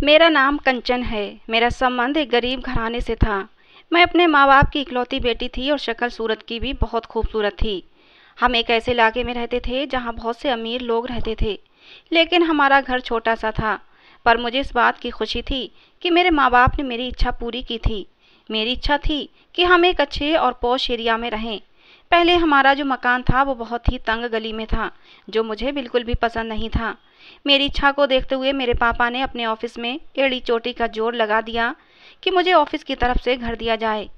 मेरा नाम कंचन है। मेरा संबंध एक गरीब घराने से था। मैं अपने माँ बाप की इकलौती बेटी थी और शक्ल सूरत की भी बहुत खूबसूरत थी। हम एक ऐसे इलाके में रहते थे जहाँ बहुत से अमीर लोग रहते थे, लेकिन हमारा घर छोटा सा था। पर मुझे इस बात की खुशी थी कि मेरे माँ बाप ने मेरी इच्छा पूरी की थी। मेरी इच्छा थी कि हम एक अच्छे और पॉश एरिया में रहें। पहले हमारा जो मकान था वो बहुत ही तंग गली में था, जो मुझे बिल्कुल भी पसंद नहीं था। मेरी इच्छा को देखते हुए मेरे पापा ने अपने ऑफिस में एड़ी चोटी का जोर लगा दिया कि मुझे ऑफिस की तरफ से घर दिया जाए।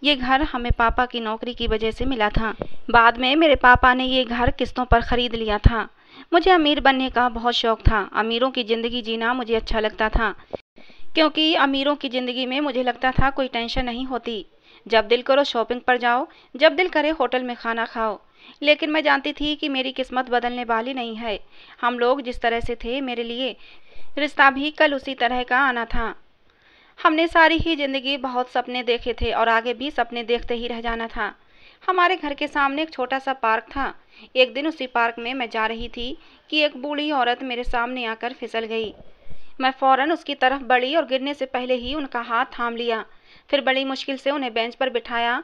ये घर हमें पापा की नौकरी की वजह से मिला था। बाद में मेरे पापा ने ये घर किस्तों पर खरीद लिया था। मुझे अमीर बनने का बहुत शौक था। अमीरों की ज़िंदगी जीना मुझे अच्छा लगता था, क्योंकि अमीरों की ज़िंदगी में मुझे लगता था कोई टेंशन नहीं होती। जब दिल करो शॉपिंग पर जाओ, जब दिल करे होटल में खाना खाओ। लेकिन मैं जानती थी कि मेरी किस्मत बदलने वाली नहीं है। हम लोग जिस तरह से थे, मेरे लिए रिश्ता भी कल उसी तरह का आना था। हमने सारी ही ज़िंदगी बहुत सपने देखे थे और आगे भी सपने देखते ही रह जाना था। हमारे घर के सामने एक छोटा सा पार्क था। एक दिन उसी पार्क में मैं जा रही थी कि एक बूढ़ी औरत मेरे सामने आकर फिसल गई। मैं फौरन उसकी तरफ बढ़ी और गिरने से पहले ही उनका हाथ थाम लिया। फिर बड़ी मुश्किल से उन्हें बेंच पर बिठाया।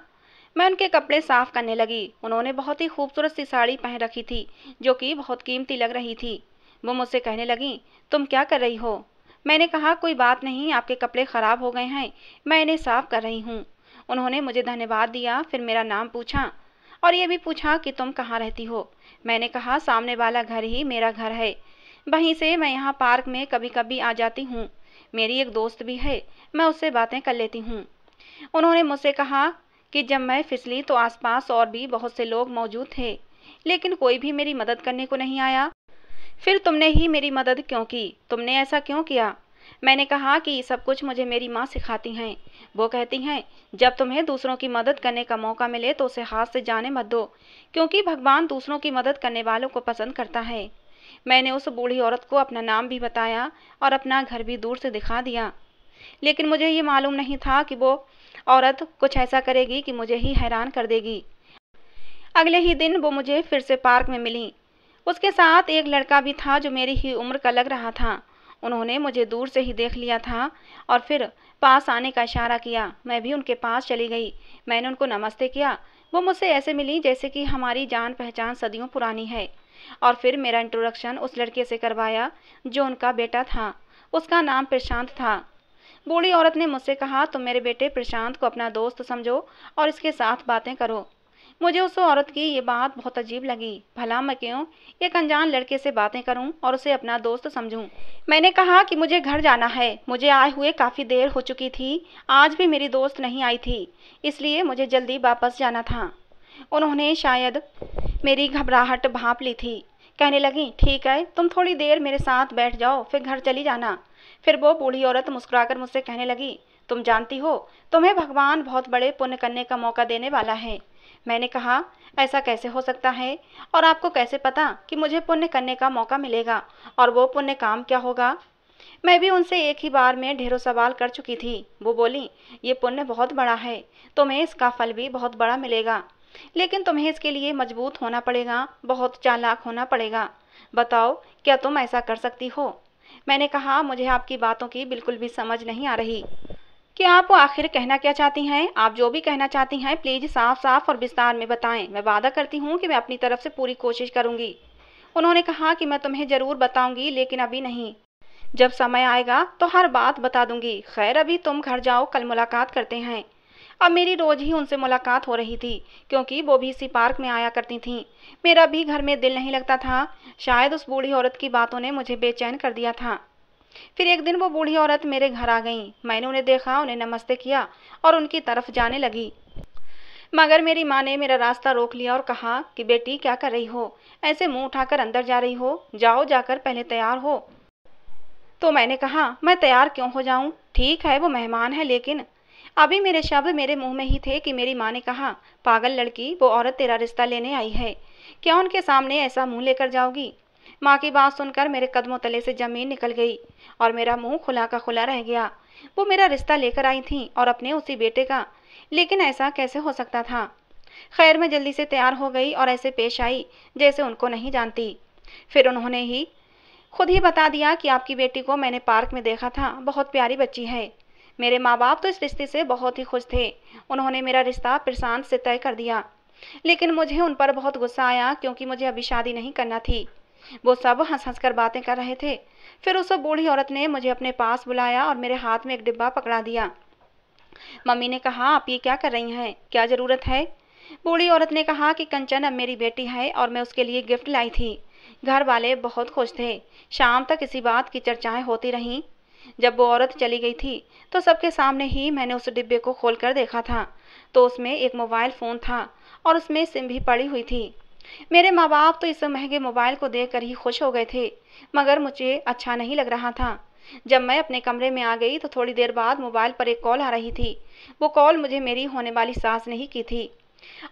मैं उनके कपड़े साफ करने लगी। उन्होंने बहुत ही खूबसूरत सी साड़ी पहन रखी थी, जो कि बहुत कीमती लग रही थी। वो मुझसे कहने लगी, तुम क्या कर रही हो? मैंने कहा, कोई बात नहीं, आपके कपड़े ख़राब हो गए हैं, मैं इन्हें साफ कर रही हूँ। उन्होंने मुझे धन्यवाद दिया, फिर मेरा नाम पूछा और ये भी पूछा कि तुम कहाँ रहती हो। मैंने कहा, सामने वाला घर ही मेरा घर है, वहीं से मैं यहाँ पार्क में कभी कभी आ जाती हूँ। मेरी एक दोस्त भी है, मैं उससे बातें कर लेती हूँ। उन्होंने मुझसे कहा कि जब मैं फिसली तो आसपास और भी बहुत से लोग मौजूद थे, लेकिन कोई भी मेरी मदद करने को नहीं आया। फिर तुमने ही मेरी मदद क्यों की? तुमने ऐसा क्यों किया? मैंने कहा कि ये सब कुछ मुझे मेरी माँ सिखाती हैं। वो कहती हैं, जब तुम्हें दूसरों की मदद करने का मौका मिले तो उसे हाथ से जाने मत दो, क्योंकि भगवान दूसरों की मदद करने वालों को पसंद करता है। मैंने उस बूढ़ी औरत को अपना नाम भी बताया और अपना घर भी दूर से दिखा दिया, लेकिन मुझे ये मालूम नहीं था कि वो औरत कुछ ऐसा करेगी कि मुझे ही हैरान कर देगी। अगले ही दिन वो मुझे फिर से पार्क में मिली। उसके साथ एक लड़का भी था जो मेरी ही उम्र का लग रहा था। उन्होंने मुझे दूर से ही देख लिया था और फिर पास आने का इशारा किया। मैं भी उनके पास चली गई। मैंने उनको नमस्ते किया। वो मुझसे ऐसे मिली जैसे कि हमारी जान पहचान सदियों पुरानी है। और फिर मेरा इंट्रोडक्शन उस लड़के से करवाया जो उनका बेटा था। उसका नाम प्रशांत था। बूढ़ी औरत ने मुझसे कहा, तुम मेरे बेटे प्रशांत को अपना दोस्त समझो और इसके साथ बातें करो। मुझे उस औरत की ये बात बहुत अजीब लगी। भला मैं क्यों एक अनजान लड़के से बातें करूं और उसे अपना दोस्त समझूं? मैंने कहा कि मुझे घर जाना है। मुझे आए हुए काफ़ी देर हो चुकी थी। आज भी मेरी दोस्त नहीं आई थी, इसलिए मुझे जल्दी वापस जाना था। उन्होंने शायद मेरी घबराहट भांप ली थी। कहने लगी, ठीक है, तुम थोड़ी देर मेरे साथ बैठ जाओ, फिर घर चली जाना। फिर वो बूढ़ी औरत मुस्कुराकर मुझसे कहने लगी, तुम जानती हो, तुम्हें भगवान बहुत बड़े पुण्य करने का मौका देने वाला है। मैंने कहा, ऐसा कैसे हो सकता है और आपको कैसे पता कि मुझे पुण्य करने का मौका मिलेगा और वो पुण्य काम क्या होगा? मैं भी उनसे एक ही बार में ढेरों सवाल कर चुकी थी। वो बोली, ये पुण्य बहुत बड़ा है, तुम्हें इसका फल भी बहुत बड़ा मिलेगा, लेकिन तुम्हें इसके लिए मजबूत होना पड़ेगा, बहुत चालाक होना पड़ेगा। बताओ, क्या तुम ऐसा कर सकती हो? मैंने कहा, मुझे आपकी बातों की बिल्कुल भी समझ नहीं आ रही कि आप आखिर कहना क्या चाहती हैं। आप जो भी कहना चाहती हैं प्लीज़ साफ साफ और विस्तार में बताएं। मैं वादा करती हूँ कि मैं अपनी तरफ से पूरी कोशिश करूँगी। उन्होंने कहा कि मैं तुम्हें ज़रूर बताऊँगी, लेकिन अभी नहीं। जब समय आएगा तो हर बात बता दूंगी। खैर, अभी तुम घर जाओ, कल मुलाकात करते हैं। अब मेरी रोज ही उनसे मुलाकात हो रही थी, क्योंकि वो भी इसी पार्क में आया करती थीं। मेरा भी घर में दिल नहीं लगता था। शायद उस बूढ़ी औरत की बातों ने मुझे बेचैन कर दिया था। फिर एक दिन वो बूढ़ी औरत मेरे घर आ गई। मैंने उन्हें देखा, उन्हें नमस्ते किया और उनकी तरफ जाने लगी, मगर मेरी माँ ने मेरा रास्ता रोक लिया और कहा कि बेटी, क्या कर रही हो? ऐसे मुंह उठाकर अंदर जा रही हो? जाओ, जाकर पहले तैयार हो। तो मैंने कहा, मैं तैयार क्यों हो जाऊं? ठीक है, वो मेहमान है, लेकिन अभी मेरे शब्द मेरे मुंह में ही थे कि मेरी माँ ने कहा, पागल लड़की, वो औरत तेरा रिश्ता लेने आई है, क्या उनके सामने ऐसा मुंह लेकर जाओगी? माँ की बात सुनकर मेरे कदमों तले से जमीन निकल गई और मेरा मुंह खुला का खुला रह गया। वो मेरा रिश्ता लेकर आई थी और अपने उसी बेटे का, लेकिन ऐसा कैसे हो सकता था? खैर, मैं जल्दी से तैयार हो गई और ऐसे पेश आई जैसे उनको नहीं जानती। फिर खुद ही बता दिया कि आपकी बेटी को मैंने पार्क में देखा था, बहुत प्यारी बच्ची है। मेरे माँ बाप तो इस रिश्ते से बहुत ही खुश थे। उन्होंने मेरा रिश्ता प्रशांत से तय कर दिया। लेकिन मुझे उन पर बहुत गुस्सा आया क्योंकि मुझे अभी शादी नहीं करना थी। वो सब हंस हंस कर बातें कर रहे थे। फिर उस बूढ़ी औरत ने मुझे अपने पास बुलाया और मेरे हाथ में एक डिब्बा पकड़ा दिया। मम्मी ने कहा, आप ये क्या कर रही हैं, क्या ज़रूरत है? बूढ़ी औरत ने कहा कि कंचन अब मेरी बेटी है और मैं उसके लिए गिफ्ट लाई थी। घर वाले बहुत खुश थे। शाम तक इसी बात की चर्चाएं होती रहीं। जब वो औरत चली गई थी तो सबके सामने ही मैंने उस डिब्बे को खोलकर देखा था, तो उसमें एक मोबाइल फ़ोन था और उसमें सिम भी पड़ी हुई थी। मेरे माँ बाप तो इस महंगे मोबाइल को देखकर ही खुश हो गए थे, मगर मुझे अच्छा नहीं लग रहा था। जब मैं अपने कमरे में आ गई तो थोड़ी देर बाद मोबाइल पर एक कॉल आ रही थी। वो कॉल मुझे मेरी होने वाली सास ने ही की थी।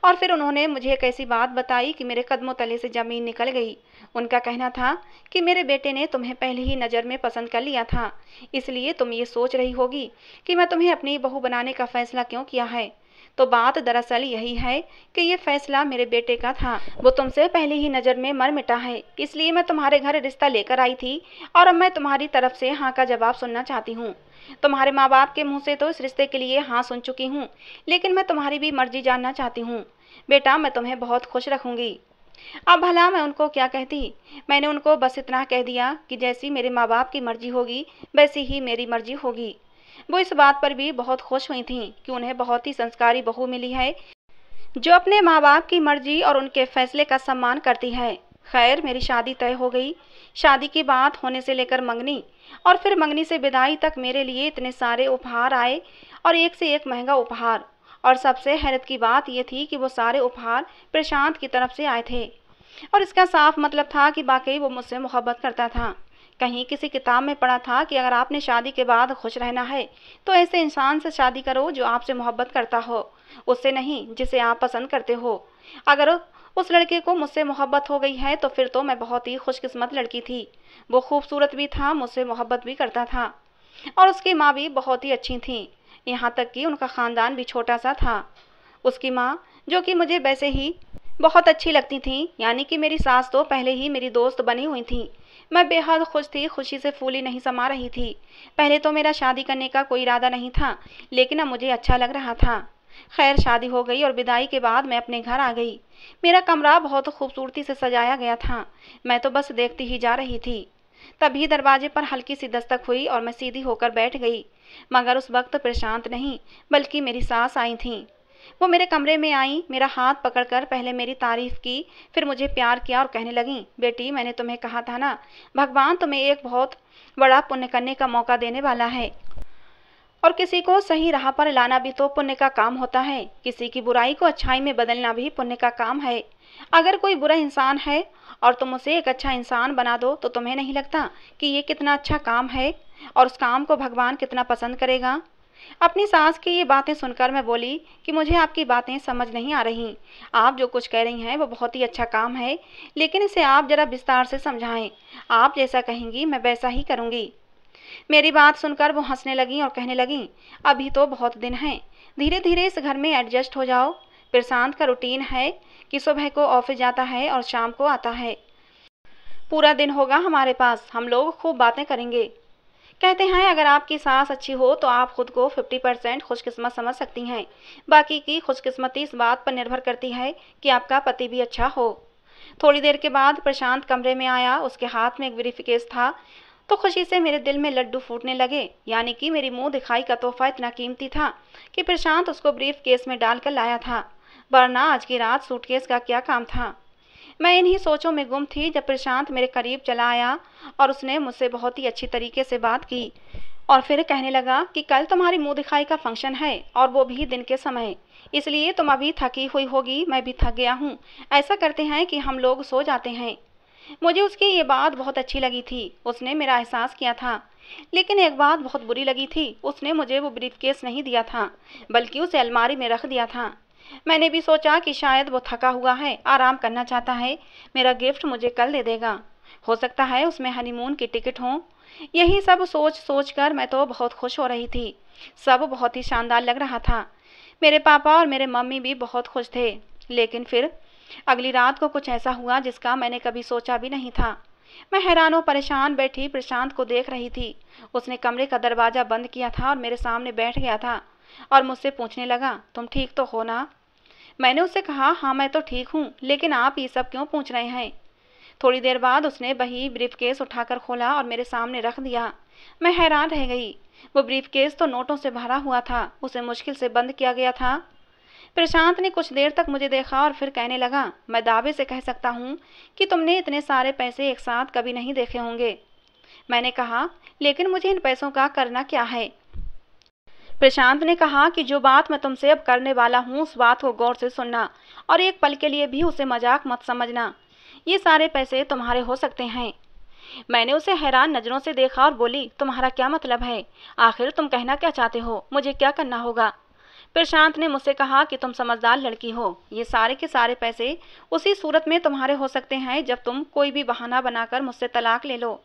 और फिर उन्होंने मुझे एक ऐसी बात बताई कि मेरे कदमों तले से ज़मीन निकल गई। उनका कहना था कि मेरे बेटे ने तुम्हें पहले ही नज़र में पसंद कर लिया था, इसलिए तुम ये सोच रही होगी कि मैं तुम्हें अपनी बहू बनाने का फ़ैसला क्यों किया है। तो बात दरअसल यही है कि ये फ़ैसला मेरे बेटे का था। वो तुमसे पहले ही नज़र में मर मिटा है, इसलिए मैं तुम्हारे घर रिश्ता लेकर आई थी और अब मैं तुम्हारी तरफ से हाँ का जवाब सुनना चाहती हूँ। तुम्हारे माँ बाप के मुँह से तो इस रिश्ते के लिए हाँ सुन चुकी हूँ, लेकिन मैं तुम्हारी भी मर्जी जानना चाहती हूँ। बेटा, मैं तुम्हें बहुत खुश रखूँगी। अब भला मैं उनको क्या कहती। मैंने उनको बस इतना कह दिया कि जैसी मेरे माँ बाप की मर्जी होगी वैसी ही मेरी मर्जी होगी। वो इस बात पर भी बहुत खुश हुई थीं कि उन्हें बहुत ही संस्कारी बहू मिली है, जो अपने माँ बाप की मर्जी और उनके फैसले का सम्मान करती है। खैर, मेरी शादी तय हो गई। शादी की बात होने से लेकर मंगनी और फिर मंगनी से विदाई तक मेरे लिए इतने सारे उपहार आए और एक से एक महंगा उपहार। और सबसे हैरत की बात यह थी कि वो सारे उपहार प्रशांत की तरफ से आए थे और इसका साफ मतलब था कि वाकई वो मुझसे मोहब्बत करता था। कहीं किसी किताब में पढ़ा था कि अगर आपने शादी के बाद खुश रहना है तो ऐसे इंसान से शादी करो जो आपसे मोहब्बत करता हो, उससे नहीं जिसे आप पसंद करते हो। अगर उस लड़के को मुझसे मोहब्बत हो गई है तो फिर तो मैं बहुत ही खुशकिस्मत लड़की थी। वो खूबसूरत भी था, मुझसे मोहब्बत भी करता था और उसकी माँ भी बहुत ही अच्छी थी। यहाँ तक कि उनका ख़ानदान भी छोटा सा था। उसकी माँ, जो कि मुझे वैसे ही बहुत अच्छी लगती थी, यानी कि मेरी सास तो पहले ही मेरी दोस्त बनी हुई थी। मैं बेहद खुश थी, खुशी से फूली नहीं समा रही थी। पहले तो मेरा शादी करने का कोई इरादा नहीं था, लेकिन अब मुझे अच्छा लग रहा था। खैर, शादी हो गई और विदाई के बाद मैं अपने घर आ गई। मेरा कमरा बहुत खूबसूरती से सजाया गया था। मैं तो बस देखती ही जा रही थी। तभी दरवाजे पर हल्की सी दस्तक हुई और मैं सीधी होकर बैठ गई। मगर उस वक्त प्रशांत नहीं बल्कि मेरी सास आई थीं। वो मेरे कमरे में आई, मेरा हाथ पकड़कर पहले मेरी तारीफ की, फिर मुझे प्यार किया और कहने लगीं, बेटी, मैंने तुम्हें कहा था ना, भगवान तुम्हें एक बहुत बड़ा पुण्य करने का मौका देने वाला है और किसी को सही राह पर लाना भी तो पुण्य का काम होता है। किसी की बुराई को अच्छाई में बदलना भी पुण्य का काम है। अगर कोई बुरा इंसान है और तुम उसे एक अच्छा इंसान बना दो तो तुम्हें नहीं लगता कि ये कितना अच्छा काम है और उस काम को भगवान कितना पसंद करेगा। अपनी सास की ये बातें सुनकर मैं बोली कि मुझे आपकी बातें समझ नहीं आ रही। आप जो कुछ कह रही हैं वो बहुत ही अच्छा काम है, लेकिन इसे आप जरा विस्तार से समझाएं। आप जैसा कहेंगी मैं वैसा ही करूँगी। मेरी बात सुनकर वो हंसने लगीं और कहने लगीं, अभी तो बहुत दिन हैं, धीरे धीरे इस घर में एडजस्ट हो जाओ। प्रशांत का रूटीन है कि सुबह को ऑफिस जाता है और शाम को आता है। पूरा दिन होगा हमारे पास, हम लोग खूब बातें करेंगे। कहते हैं अगर आपकी सास अच्छी हो तो आप खुद को 50% खुशकिस्मत समझ सकती हैं। बाकी की खुशकिस्मती इस बात पर निर्भर करती है कि आपका पति भी अच्छा हो। थोड़ी देर के बाद प्रशांत कमरे में आया। उसके हाथ में एक ब्रीफकेस था तो खुशी से मेरे दिल में लड्डू फूटने लगे। यानी कि मेरी मुंह दिखाई का तोहफा इतना कीमती था कि प्रशांत उसको ब्रीफकेस में डालकर लाया था, वरना आज की रात सूटकेस का क्या काम था। मैं इन्हीं सोचों में गुम थी जब प्रशांत मेरे करीब चला आया और उसने मुझसे बहुत ही अच्छी तरीके से बात की और फिर कहने लगा कि कल तुम्हारी मुंह दिखाई का फंक्शन है और वो भी दिन के समय, इसलिए तुम अभी थकी हुई होगी, मैं भी थक गया हूँ। ऐसा करते हैं कि हम लोग सो जाते हैं। मुझे उसकी ये बात बहुत अच्छी लगी थी। उसने मेरा एहसास किया था, लेकिन एक बात बहुत बुरी लगी थी। उसने मुझे वो ब्रीफकेस नहीं दिया था, बल्कि उसे अलमारी में रख दिया था। मैंने भी सोचा कि शायद वो थका हुआ है, आराम करना चाहता है, मेरा गिफ्ट मुझे कल दे देगा। हो सकता है उसमें हनीमून की टिकट हो। यही सब सोच सोच कर मैं तो बहुत खुश हो रही थी। सब बहुत ही शानदार लग रहा था। मेरे पापा और मेरे मम्मी भी बहुत खुश थे। लेकिन फिर अगली रात को कुछ ऐसा हुआ जिसका मैंने कभी सोचा भी नहीं था। मैं हैरान और परेशान बैठी प्रशांत को देख रही थी। उसने कमरे का दरवाज़ा बंद किया था और मेरे सामने बैठ गया था और मुझसे पूछने लगा, तुम ठीक तो हो ना? मैंने उससे कहा, हाँ मैं तो ठीक हूँ, लेकिन आप ये सब क्यों पूछ रहे हैं? थोड़ी देर बाद उसने वही ब्रीफकेस उठाकर खोला और मेरे सामने रख दिया। मैं हैरान रह गई। वो ब्रीफकेस तो नोटों से भरा हुआ था, उसे मुश्किल से बंद किया गया था। प्रशांत ने कुछ देर तक मुझे देखा और फिर कहने लगा, मैं दावे से कह सकता हूँ कि तुमने इतने सारे पैसे एक साथ कभी नहीं देखे होंगे। मैंने कहा, लेकिन मुझे इन पैसों का करना क्या है? प्रशांत ने कहा कि जो बात मैं तुमसे अब करने वाला हूँ उस बात को गौर से सुनना और एक पल के लिए भी उसे मजाक मत समझना। ये सारे पैसे तुम्हारे हो सकते हैं। मैंने उसे हैरान नजरों से देखा और बोली, तुम्हारा क्या मतलब है? आखिर तुम कहना क्या चाहते हो? मुझे क्या करना होगा? प्रशांत ने मुझसे कहा कि तुम समझदार लड़की हो। ये सारे के सारे पैसे उसी सूरत में तुम्हारे हो सकते हैं जब तुम कोई भी बहाना बनाकर मुझसे तलाक ले लो।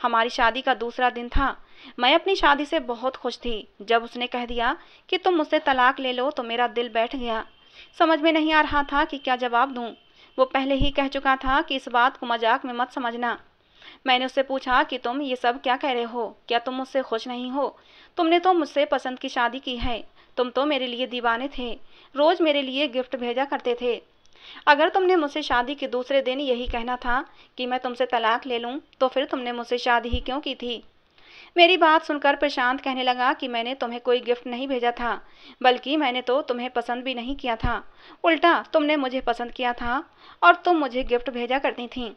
हमारी शादी का दूसरा दिन था। मैं अपनी शादी से बहुत खुश थी। जब उसने कह दिया कि तुम मुझसे तलाक ले लो तो मेरा दिल बैठ गया। समझ में नहीं आ रहा था कि क्या जवाब दूं। वो पहले ही कह चुका था कि इस बात को मजाक में मत समझना। मैंने उससे पूछा कि तुम ये सब क्या कह रहे हो? क्या तुम मुझसे खुश नहीं हो? तुमने तो मुझसे पसंद की शादी की है। तुम तो मेरे लिए दीवाने थे, रोज मेरे लिए गिफ्ट भेजा करते थे। अगर तुमने मुझसे शादी के दूसरे दिन यही कहना था कि मैं तुमसे तलाक ले लूं, तो फिर तुमने मुझसे शादी ही क्यों की थी? मेरी बात सुनकर प्रशांत कहने लगा कि मैंने तुम्हें कोई गिफ्ट नहीं भेजा था, बल्कि मैंने तो तुम्हें पसंद भी नहीं किया था। उल्टा तुमने मुझे पसंद किया था और तुम मुझे गिफ्ट भेजा करती थीं।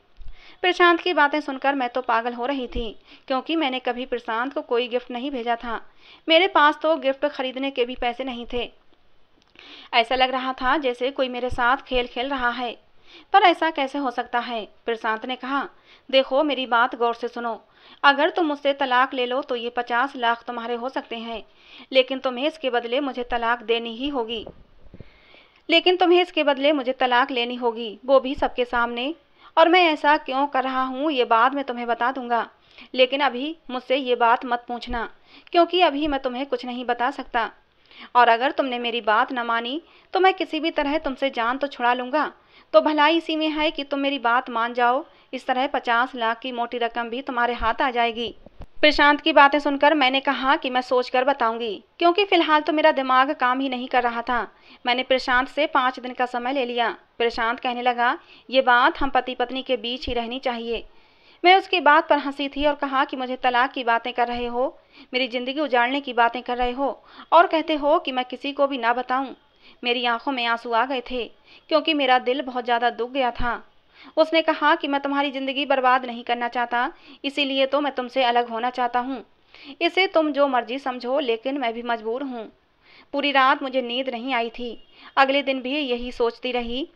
प्रशांत की बातें सुनकर मैं तो पागल हो रही थी, क्योंकि मैंने कभी प्रशांत को कोई गिफ्ट नहीं भेजा था। मेरे पास तो गिफ्ट खरीदने के भी पैसे नहीं थे। ऐसा लग रहा था जैसे कोई मेरे साथ खेल खेल रहा है। पर ऐसा कैसे हो सकता है? प्रशांत ने कहा, देखो मेरी बात गौर से सुनो। अगर तुम मुझसे तलाक ले लो तो ये 50 लाख तुम्हारे हो सकते हैं, लेकिन तुम्हें इसके बदले मुझे तलाक देनी ही होगी। लेकिन तुम्हें इसके बदले मुझे तलाक लेनी होगी, वो भी सबके सामने। और मैं ऐसा क्यों कर रहा हूँ ये बाद में तुम्हें बता दूंगा, लेकिन अभी मुझसे ये बात मत पूछना, क्योंकि अभी मैं तुम्हें कुछ नहीं बता सकता। और अगर तुमने मेरी बात न मानी तो मैं किसी भी तरह तुमसे जान तो छुड़ा लूंगा। तो भलाई इसी में है कि तुम मेरी बात मान जाओ। इस तरह 50 लाख की मोटी रकम भी तुम्हारे हाथ आ जाएगी। प्रशांत की बातें सुनकर मैंने कहा कि मैं सोचकर बताऊंगी, क्योंकि फिलहाल तो मेरा दिमाग काम ही नहीं कर रहा था। मैंने प्रशांत से 5 दिन का समय ले लिया। प्रशांत कहने लगा, ये बात हम पति पत्नी के बीच ही रहनी चाहिए। मैं उसकी बात पर हंसी थी और कहा कि मुझे तलाक की बातें कर रहे हो, मेरी जिंदगी उजाड़ने की बातें कर रहे हो और कहते हो कि मैं किसी को भी ना बताऊं। मेरी आंखों में आंसू आ गए थे, क्योंकि मेरा दिल बहुत ज्यादा दुख गया था। उसने कहा कि मैं तुम्हारी जिंदगी बर्बाद नहीं करना चाहता, इसीलिए तो मैं तुमसे अलग होना चाहता हूँ। इसे तुम जो मर्जी समझो, लेकिन मैं भी मजबूर हूँ। पूरी रात मुझे नींद नहीं आई थी। अगले दिन भी यही सोचती रही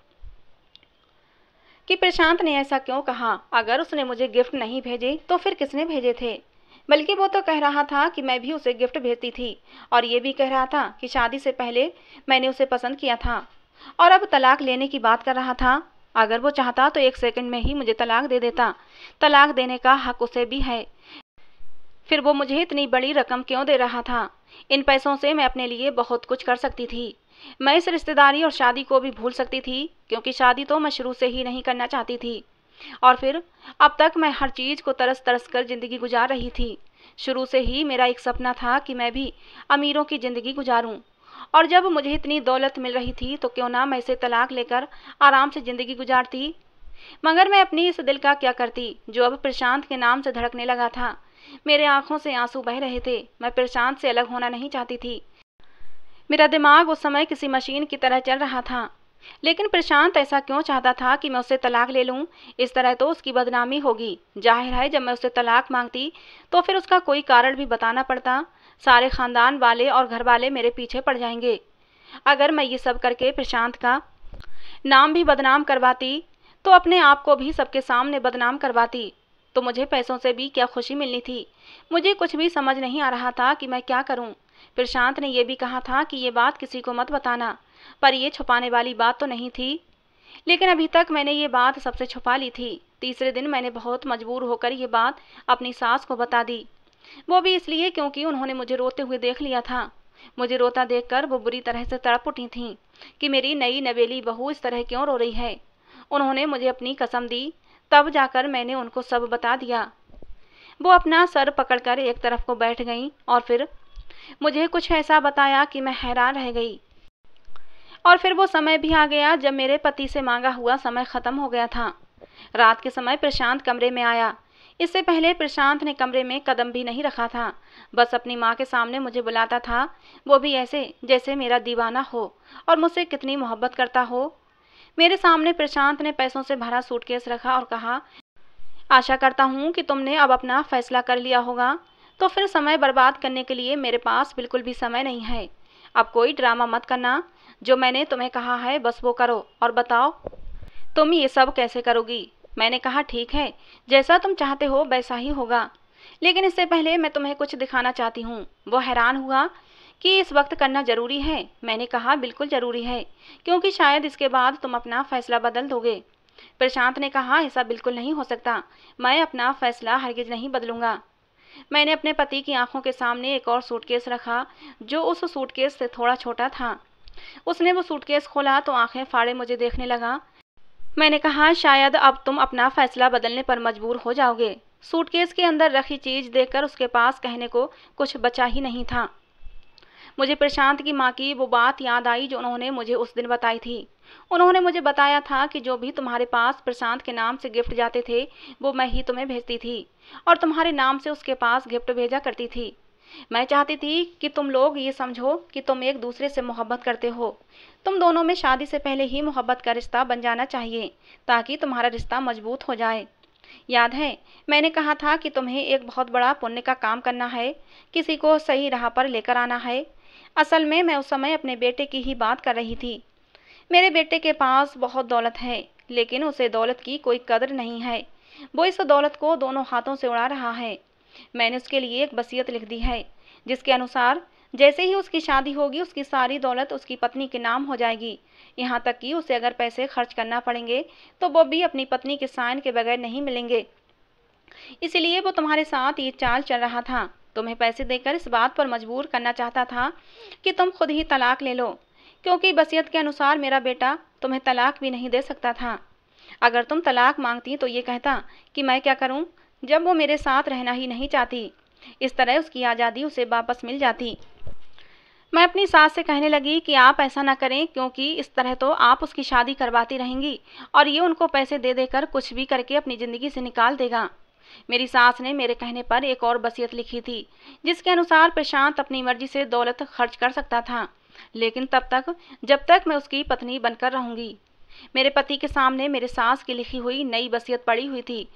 कि प्रशांत ने ऐसा क्यों कहा। अगर उसने मुझे गिफ्ट नहीं भेजे तो फिर किसने भेजे थे? बल्कि वो तो कह रहा था कि मैं भी उसे गिफ्ट भेजती थी, और ये भी कह रहा था कि शादी से पहले मैंने उसे पसंद किया था, और अब तलाक लेने की बात कर रहा था। अगर वो चाहता तो 1 सेकंड में ही मुझे तलाक दे देता। तलाक देने का हक उसे भी है। फिर वो मुझे इतनी बड़ी रकम क्यों दे रहा था? इन पैसों से मैं अपने लिए बहुत कुछ कर सकती थी। मैं इस रिश्तेदारी और शादी को भी भूल सकती थी, क्योंकि शादी तो मैं शुरू से ही नहीं करना चाहती थी। और फिर अब तक मैं हर चीज को तरस तरस कर जिंदगी गुजार रही थी। शुरू से ही मेरा एक सपना था कि मैं भी अमीरों की जिंदगी गुजारूं, और जब मुझे इतनी दौलत मिल रही थी तो क्यों ना मैं इसे तलाक लेकर आराम से जिंदगी गुजारती। मगर मैं अपनी इस दिल का क्या करती जो अब प्रशांत के नाम से धड़कने लगा था। मेरे आंखों से आंसू बह रहे थे। मैं प्रशांत से अलग होना नहीं चाहती थी। मेरा दिमाग उस समय किसी मशीन की तरह चल रहा था। लेकिन प्रशांत ऐसा क्यों चाहता था कि मैं उससे तलाक ले लूं? इस तरह तो उसकी बदनामी होगी। जाहिर है जब मैं उससे तलाक मांगती तो फिर उसका कोई कारण भी बताना पड़ता। सारे खानदान वाले और घर वाले मेरे पीछे पड़ जाएंगे। अगर मैं ये सब करके प्रशांत का नाम भी बदनाम करवाती तो अपने आप को भी सबके सामने बदनाम करवाती। तो मुझे पैसों से भी क्या खुशी मिलनी थी? मुझे कुछ भी समझ नहीं आ रहा था कि मैं क्या करूं। प्रशांत ने यह भी कहा था कि ये बात किसी को मत बताना, पर यह छुपाने वाली बात तो नहीं थी। लेकिन अभी तक मैंने ये बात सबसे छुपा ली थी। तीसरे दिन मैंने बहुत मजबूर होकर ये बात अपनी सास को बता दी। वो भी इसलिए क्योंकि उन्होंने मुझे रोते हुए देख लिया था। मुझे रोता देखकर वो बुरी तरह से तड़प उठी थीं कि मेरी नई नवेली बहू इस तरह क्यों रो रही है। उन्होंने मुझे अपनी कसम दी तब जाकर मैंने उनको सब बता दिया। वो अपना सर पकड़कर एक तरफ को बैठ गईं और फिर मुझे कुछ ऐसा बताया कि मैं हैरान रह गई। और फिर वो समय भी आ गया जब मेरे पति से मांगा हुआ समय खत्म हो गया था। रात के समय प्रशांत कमरे में आया। इससे पहले प्रशांत ने कमरे में कदम भी नहीं रखा था। बस अपनी माँ के सामने मुझे बुलाता था, वो भी ऐसे जैसे मेरा दीवाना हो और मुझसे कितनी मोहब्बत करता हो। मेरे सामने प्रशांत ने पैसों से भरा सूटकेस रखा और कहा, आशा करता हूँ कि तुमने अब अपना फैसला कर लिया होगा। तो फिर समय बर्बाद करने के लिए मेरे पास बिल्कुल भी समय नहीं है। अब कोई ड्रामा मत करना, जो मैंने तुम्हें कहा है बस वो करो और बताओ तुम ये सब कैसे करोगी। मैंने कहा, ठीक है, जैसा तुम चाहते हो वैसा ही होगा, लेकिन इससे पहले मैं तुम्हें कुछ दिखाना चाहती हूँ। वो हैरान हुआ कि इस वक्त करना ज़रूरी है। मैंने कहा, बिल्कुल ज़रूरी है, क्योंकि शायद इसके बाद तुम अपना फैसला बदल दोगे। प्रशांत ने कहा, ऐसा बिल्कुल नहीं हो सकता, मैं अपना फैसला हरगिज नहीं बदलूंगा। मैंने अपने पति की आंखों के सामने एक और सूटकेस रखा जो उस सूटकेस से थोड़ा छोटा था। उसने वो सूटकेस खोला तो आंखें फाड़े मुझे देखने लगा। मैंने कहा, शायद अब तुम अपना फैसला बदलने पर मजबूर हो जाओगे। सूटकेस के अंदर रखी चीज देखकर उसके पास कहने को कुछ बचा ही नहीं था। मुझे प्रशांत की माँ की वो बात याद आई जो उन्होंने मुझे उस दिन बताई थी। उन्होंने मुझे बताया था कि जो भी तुम्हारे पास प्रशांत के नाम से गिफ्ट जाते थे वो मैं ही तुम्हें भेजती थी और तुम्हारे नाम से उसके पास गिफ्ट भेजा करती थी। मैं चाहती थी कि तुम लोग ये समझो कि तुम एक दूसरे से मोहब्बत करते हो। तुम दोनों में शादी से पहले ही मोहब्बत का रिश्ता बन जाना चाहिए ताकि तुम्हारा रिश्ता मजबूत हो जाए। याद है, मैंने कहा था कि तुम्हें एक बहुत बड़ा पुण्य का काम करना है, किसी को सही राह पर लेकर आना है। असल में मैं उस समय अपने बेटे की ही बात कर रही थी। मेरे बेटे के पास बहुत दौलत है, लेकिन उसे दौलत की कोई कदर नहीं है। वो इस दौलत को दोनों हाथों से उड़ा रहा है। मैंने उसके लिए एक वसीयत लिख दी है, जिसके अनुसार जैसे ही उसकी शादी होगी उसकी सारी दौलत उसकी पत्नी के नाम हो जाएगी। यहाँ तक कि उसे अगर पैसे खर्च करना पड़ेंगे तो वो भी अपनी पत्नी के साइन के बगैर नहीं मिलेंगे। इसलिए वो तुम्हारे साथ ये चाल चल रहा था। तुम्हें पैसे देकर इस बात पर मजबूर करना चाहता था कि तुम खुद ही तलाक ले लो, क्योंकि वसीयत के अनुसार मेरा बेटा तुम्हें तलाक भी नहीं दे सकता था। अगर तुम तलाक मांगती तो ये कहता कि मैं क्या करूं, जब वो मेरे साथ रहना ही नहीं चाहती। इस तरह उसकी आज़ादी उसे वापस मिल जाती। मैं अपनी सास से कहने लगी कि आप ऐसा ना करें, क्योंकि इस तरह तो आप उसकी शादी करवाती रहेंगी और ये उनको पैसे दे देकर कुछ भी करके अपनी ज़िंदगी से निकाल देगा। मेरी सास ने मेरे कहने पर एक और वसीयत लिखी थी, जिसके अनुसार प्रशांत अपनी मर्जी से दौलत खर्च कर सकता था, लेकिन तब तक जब तक मैं उसकी पत्नी बनकर रहूंगी। मेरे पति के सामने मेरे सास की लिखी हुई नई वसीयत पड़ी हुई थी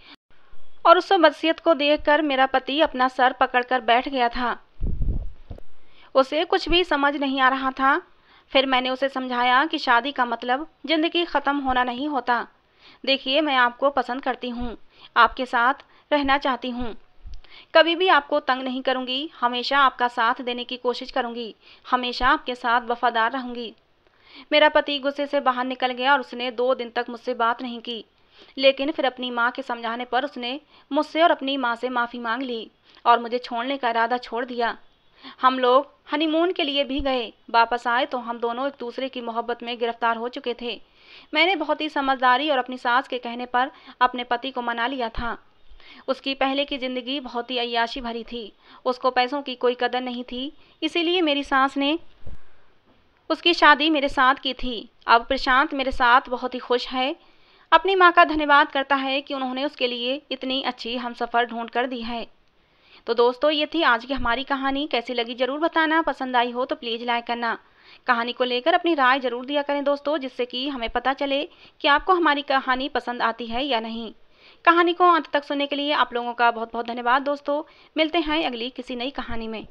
और उस वसीयत को देखकर मेरा पति अपना सर पकड़कर बैठ गया था। उसे कुछ भी समझ नहीं आ रहा था। फिर मैंने उसे समझाया कि शादी का मतलब जिंदगी ख़त्म होना नहीं होता। देखिए, मैं आपको पसंद करती हूँ, आपके साथ रहना चाहती हूँ, कभी भी आपको तंग नहीं करूँगी, हमेशा आपका साथ देने की कोशिश करूँगी, हमेशा आपके साथ वफादार रहूँगी। मेरा पति गुस्से से बाहर निकल गया और उसने 2 दिन तक मुझसे बात नहीं की, लेकिन फिर अपनी माँ के समझाने पर उसने मुझसे और अपनी माँ से माफ़ी मांग ली और मुझे छोड़ने का इरादा छोड़ दिया। हम लोग हनीमून के लिए भी गए। वापस आए तो हम दोनों एक दूसरे की मोहब्बत में गिरफ्तार हो चुके थे। मैंने बहुत ही समझदारी और अपनी सास के कहने पर अपने पति को मना लिया था। उसकी पहले की ज़िंदगी बहुत ही अय्याशी भरी थी, उसको पैसों की कोई कदर नहीं थी, इसीलिए मेरी सास ने उसकी शादी मेरे साथ की थी। अब प्रशांत मेरे साथ बहुत ही खुश है, अपनी माँ का धन्यवाद करता है कि उन्होंने उसके लिए इतनी अच्छी हमसफ़र ढूंढ कर दी है। तो दोस्तों, ये थी आज की हमारी कहानी। कैसी लगी ज़रूर बताना, पसंद आई हो तो प्लीज़ लाइक करना। कहानी को लेकर अपनी राय ज़रूर दिया करें दोस्तों, जिससे कि हमें पता चले कि आपको हमारी कहानी पसंद आती है या नहीं। कहानी को अंत तक सुनने के लिए आप लोगों का बहुत बहुत धन्यवाद दोस्तों। मिलते हैं अगली किसी नई कहानी में।